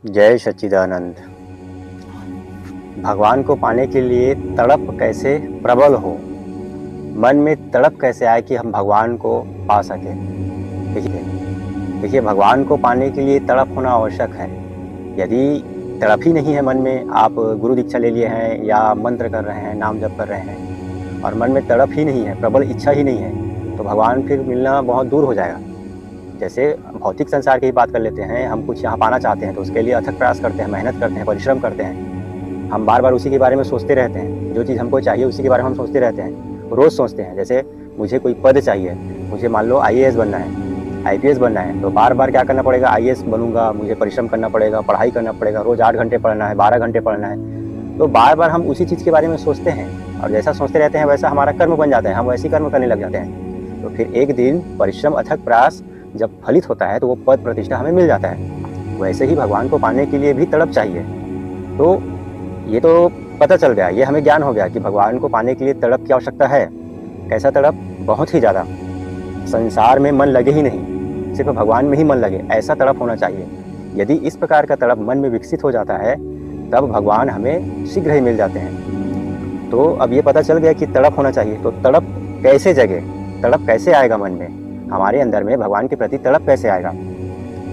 जय सच्चिदानंद। भगवान को पाने के लिए तड़प कैसे प्रबल हो, मन में तड़प कैसे आए कि हम भगवान को पा सकें। देखिए भगवान को पाने के लिए तड़प होना आवश्यक है। यदि तड़प ही नहीं है मन में, आप गुरु दीक्षा ले लिए हैं या मंत्र कर रहे हैं, नाम जप कर रहे हैं और मन में तड़प ही नहीं है, प्रबल इच्छा ही नहीं है, तो भगवान फिर मिलना बहुत दूर हो जाएगा। जैसे भौतिक संसार की बात कर लेते हैं, हम कुछ यहाँ पाना चाहते हैं तो उसके लिए अथक प्रयास करते हैं, मेहनत करते हैं, परिश्रम करते हैं। हम बार बार उसी के बारे में सोचते रहते हैं, जो चीज़ हमको चाहिए उसी के बारे में हम सोचते रहते हैं, रोज़ सोचते हैं। जैसे मुझे कोई पद चाहिए, मुझे मान लो IAS बनना है, IPS बनना है, तो बार बार क्या करना पड़ेगा, IAS बनूंगा, मुझे परिश्रम करना पड़ेगा, पढ़ाई करना पड़ेगा, रोज़ 8 घंटे पढ़ना है, 12 घंटे पढ़ना है। तो बार बार हम उसी चीज़ के बारे में सोचते हैं और जैसा सोचते रहते हैं वैसा हमारा कर्म बन जाता है, हम वैसे कर्म करने लग जाते हैं। तो फिर एक दिन परिश्रम अथक प्रयास जब फलित होता है तो वो पद प्रतिष्ठा हमें मिल जाता है। वैसे ही भगवान को पाने के लिए भी तड़प चाहिए। तो ये तो पता चल गया, ये हमें ज्ञान हो गया कि भगवान को पाने के लिए तड़प की आवश्यकता है। कैसा तड़प? बहुत ही ज़्यादा। संसार में मन लगे ही नहीं, सिर्फ भगवान में ही मन लगे, ऐसा तड़प होना चाहिए। यदि इस प्रकार का तड़प मन में विकसित हो जाता है तब भगवान हमें शीघ्र ही मिल जाते हैं। तो अब ये पता चल गया कि तड़प होना चाहिए। तो तड़प कैसे जगे, तड़प कैसे आएगा मन में, हमारे अंदर में भगवान के प्रति तड़प कैसे आएगा?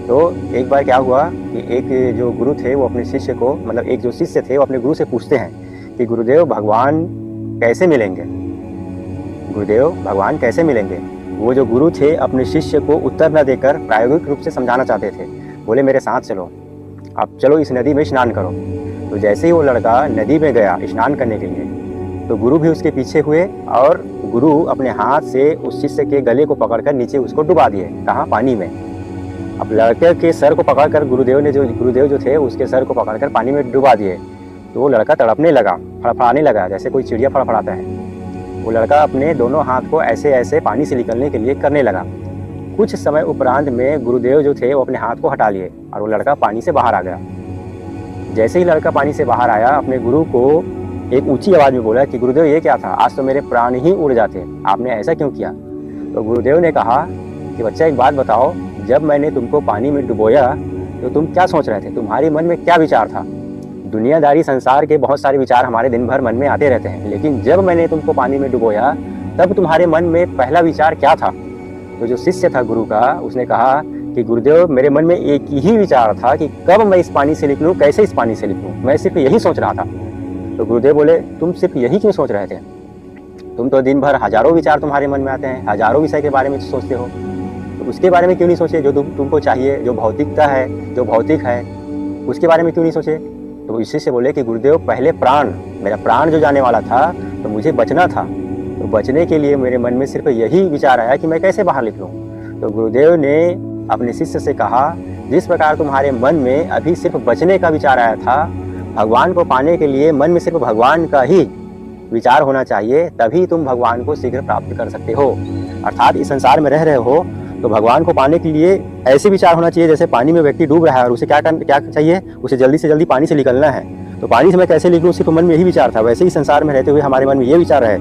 तो एक बार क्या हुआ कि एक जो गुरु थे वो अपने शिष्य को, मतलब एक जो शिष्य थे वो अपने गुरु से पूछते हैं कि गुरुदेव भगवान कैसे मिलेंगे, गुरुदेव भगवान कैसे मिलेंगे। वो जो गुरु थे अपने शिष्य को उत्तर न देकर प्रायोगिक रूप से समझाना चाहते थे। बोले मेरे साथ चलो, आप चलो इस नदी में स्नान करो। तो जैसे ही वो लड़का नदी में गया स्नान करने के लिए तो गुरु भी उसके पीछे हुए और गुरु अपने हाथ से उस शिष्य के गले को पकड़कर नीचे उसको डुबा दिए। कहाँ? पानी में। अब लड़के के सर को पकड़कर गुरुदेव जो थे उसके सर को पकड़कर पानी में डुबा दिए। तो वो लड़का तड़पने लगा, फड़फड़ाने लगा, जैसे कोई चिड़िया फड़फड़ाता है। वो लड़का अपने दोनों हाथ को ऐसे ऐसे पानी से निकलने के लिए करने लगा। कुछ समय उपरांत में गुरुदेव जो थे वो अपने हाथ को हटा लिए और वो लड़का पानी से बाहर आ गया। जैसे ही लड़का पानी से बाहर आया, अपने गुरु को एक ऊंची आवाज़ में बोला कि गुरुदेव ये क्या था, आज तो मेरे प्राण ही उड़ जाते, आपने ऐसा क्यों किया? तो गुरुदेव ने कहा कि बच्चा एक बात बताओ, जब मैंने तुमको पानी में डुबोया तो तुम क्या सोच रहे थे, तुम्हारे मन में क्या विचार था? दुनियादारी संसार के बहुत सारे विचार हमारे दिन भर मन में आते रहते हैं, लेकिन जब मैंने तुमको पानी में डुबोया तब तुम्हारे मन में पहला विचार क्या था? तो जो शिष्य था गुरु का, उसने कहा कि गुरुदेव मेरे मन में एक ही विचार था कि कब मैं इस पानी से निकलूं, कैसे इस पानी से निकलूं, मैं सिर्फ यही सोच रहा था। तो गुरुदेव बोले तुम सिर्फ यही क्यों सोच रहे थे? तुम तो दिन भर हजारों विचार तुम्हारे मन में आते हैं, हजारों विषय के बारे में सोचते हो, तो उसके बारे में क्यों नहीं सोचे जो तुमको चाहिए, जो भौतिकता है, जो भौतिक है, उसके बारे में क्यों नहीं सोचे? तो इसी से बोले कि गुरुदेव पहले प्राण, मेरा प्राण जो जाने वाला था तो मुझे बचना था, तो बचने के लिए मेरे मन में सिर्फ यही विचार आया कि मैं कैसे बाहर निकलूं। तो गुरुदेव ने अपने शिष्य से कहा जिस प्रकार तुम्हारे मन में अभी सिर्फ बचने का विचार आया था, भगवान को पाने के लिए मन में सिर्फ भगवान का ही विचार होना चाहिए, तभी तुम भगवान को शीघ्र प्राप्त कर सकते हो। अर्थात इस संसार में रह रहे हो तो भगवान को पाने के लिए ऐसे विचार होना चाहिए जैसे पानी में व्यक्ति डूब रहा है और उसे क्या चाहिए, उसे जल्दी से जल्दी पानी से निकलना है। तो पानी से मैं कैसे निकलूं, सिर्फ मन में यही विचार था। वैसे ही संसार में रहते हुए हमारे मन में ये विचार है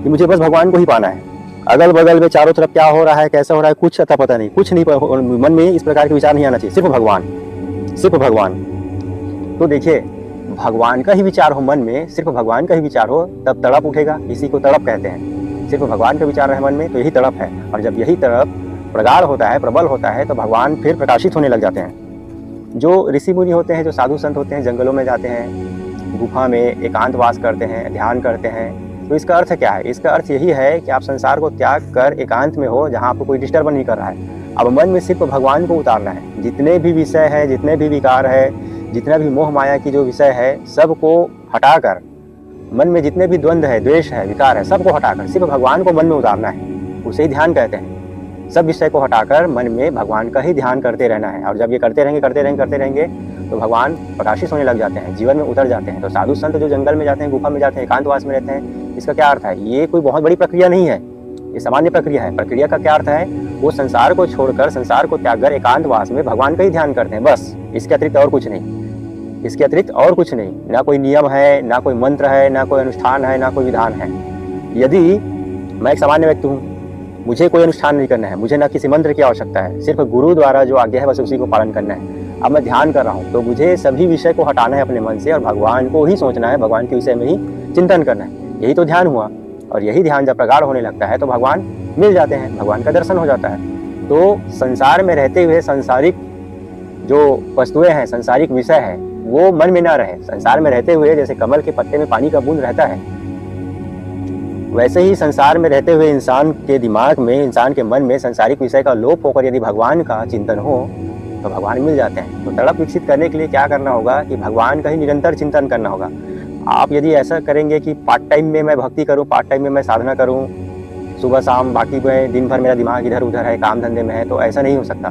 कि मुझे बस भगवान को ही पाना है। अगल बगल में चारों तरफ क्या हो रहा है, कैसा हो रहा है, कुछ अता पता नहीं, कुछ नहीं, मन में इस प्रकार के विचार नहीं आना चाहिए, सिर्फ भगवान, सिर्फ भगवान। तो देखिए भगवान का ही विचार हो मन में, सिर्फ भगवान का ही विचार हो, तब तड़प उठेगा। इसी को तड़प कहते हैं। सिर्फ भगवान का विचार है मन में तो यही तड़प है, और जब यही तड़प प्रगाढ़ होता है, प्रबल होता है, तो भगवान फिर प्रकाशित होने लग जाते हैं। जो ऋषि मुनि होते हैं, जो साधु संत होते हैं, जंगलों में जाते हैं, गुफा में एकांतवास करते हैं, ध्यान करते हैं, तो इसका अर्थ क्या है? इसका अर्थ यही है कि आप संसार को त्याग कर एकांत में हो, जहाँ आपको कोई डिस्टर्ब नहीं कर रहा है। अब मन में सिर्फ भगवान को उतारना है। जितने भी विषय है, जितने भी विकार है, जितना भी मोह माया की जो विषय है, सबको हटाकर, मन में जितने भी द्वंद्व है, द्वेष है, विकार है, सबको हटाकर सिर्फ भगवान को मन में उतारना है। उसे ही ध्यान कहते हैं। सब विषय को हटाकर मन में भगवान का ही ध्यान करते रहना है। और जब ये करते रहेंगे तो भगवान प्रकाशित होने लग जाते हैं, जीवन में उतर जाते हैं। तो साधु संत जो जंगल में जाते हैं, गुफा में जाते हैं, एकांतवास में रहते हैं, इसका क्या अर्थ है? ये कोई बहुत बड़ी प्रक्रिया नहीं है, ये सामान्य प्रक्रिया है। प्रक्रिया का क्या अर्थ है? वो संसार को छोड़कर, संसार को त्याग कर एकांतवास में भगवान का ही ध्यान करते हैं, बस। इसके अतिरिक्त और कुछ नहीं, इसके अतिरिक्त और कुछ नहीं। ना कोई नियम है, ना कोई मंत्र है, ना कोई अनुष्ठान है, ना कोई विधान है। यदि मैं एक सामान्य व्यक्ति हूँ, मुझे कोई अनुष्ठान नहीं करना है, मुझे ना किसी मंत्र की आवश्यकता है, सिर्फ गुरु द्वारा जो आज्ञा है बस उसी को पालन करना है। अब मैं ध्यान कर रहा हूँ तो मुझे सभी विषय को हटाना है अपने मन से और भगवान को ही सोचना है, भगवान के विषय में ही चिंतन करना है। यही तो ध्यान हुआ। और यही ध्यान जब प्रगाढ़ होने लगता है तो भगवान मिल जाते हैं, भगवान का दर्शन हो जाता है। तो संसार में रहते हुए सांसारिक जो वस्तुएं हैं, सांसारिक विषय है, वो मन में ना रहे। संसार में रहते हुए जैसे कमल के पत्ते में पानी का बूंद रहता है, वैसे ही संसार में रहते हुए इंसान के दिमाग में, इंसान के मन में सांसारिक विषय का लोप होकर यदि भगवान का चिंतन हो तो भगवान मिल जाते हैं। तो तड़प विकसित करने के लिए क्या करना होगा कि भगवान का ही निरंतर चिंतन करना होगा। आप यदि ऐसा करेंगे कि पार्ट टाइम में मैं भक्ति करूं, पार्ट टाइम में मैं साधना करूं, सुबह शाम, बाकी में दिन भर मेरा दिमाग इधर उधर है, काम धंधे में है, तो ऐसा नहीं हो सकता।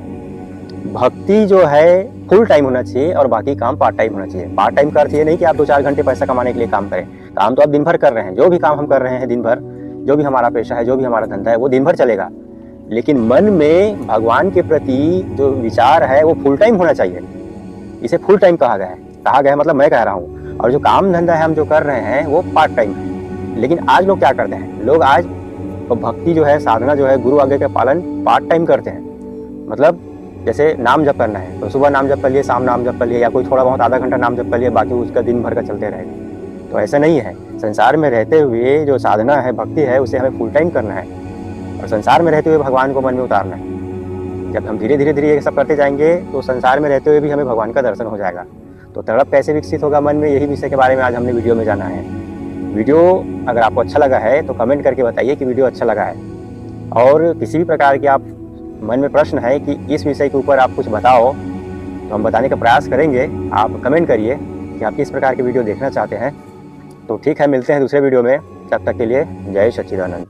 भक्ति जो है फुल टाइम होना चाहिए और बाकी काम पार्ट टाइम होना चाहिए। पार्ट टाइम का अर्थ ये नहीं कि आप 2-4 घंटे पैसा कमाने के लिए काम करें। काम तो आप दिन भर कर रहे हैं, जो भी काम हम कर रहे हैं दिन भर, जो भी हमारा पेशा है, जो भी हमारा धंधा है, वो दिन भर चलेगा। लेकिन मन में भगवान के प्रति जो विचार है वो फुल टाइम होना चाहिए। इसे फुल टाइम कहा गया है। कहा गया है मतलब मैं कह रहा हूँ। और जो काम धंधा है हम जो कर रहे हैं वो पार्ट टाइम है। लेकिन आज लोग क्या करते हैं, लोग आज भक्ति जो है, साधना जो है, गुरु आज्ञा का पालन पार्ट टाइम करते हैं। मतलब जैसे नाम जप करना है तो सुबह नाम जप कर लिए, शाम नाम जप कर लिए, या कोई थोड़ा बहुत आधा घंटा नाम जप कर लिए, बाकी उसका दिन भर का चलते रहेगा। तो ऐसा नहीं है। संसार में रहते हुए जो साधना है, भक्ति है, उसे हमें फुल टाइम करना है और संसार में रहते हुए भगवान को मन में उतारना है। जब हम धीरे धीरे ये सब करते जाएंगे तो संसार में रहते हुए भी हमें भगवान का दर्शन हो जाएगा। तो तड़प कैसे विकसित होगा मन में, यही विषय के बारे में आज हमने वीडियो में जाना है। वीडियो अगर आपको अच्छा लगा है तो कमेंट करके बताइए कि वीडियो अच्छा लगा है। और किसी भी प्रकार की आप मन में प्रश्न है कि इस विषय के ऊपर आप कुछ बताओ, तो हम बताने का प्रयास करेंगे। आप कमेंट करिए कि आप किस प्रकार की वीडियो देखना चाहते हैं। तो ठीक है, मिलते हैं दूसरे वीडियो में। तब तक के लिए जय सच्चिदानंद।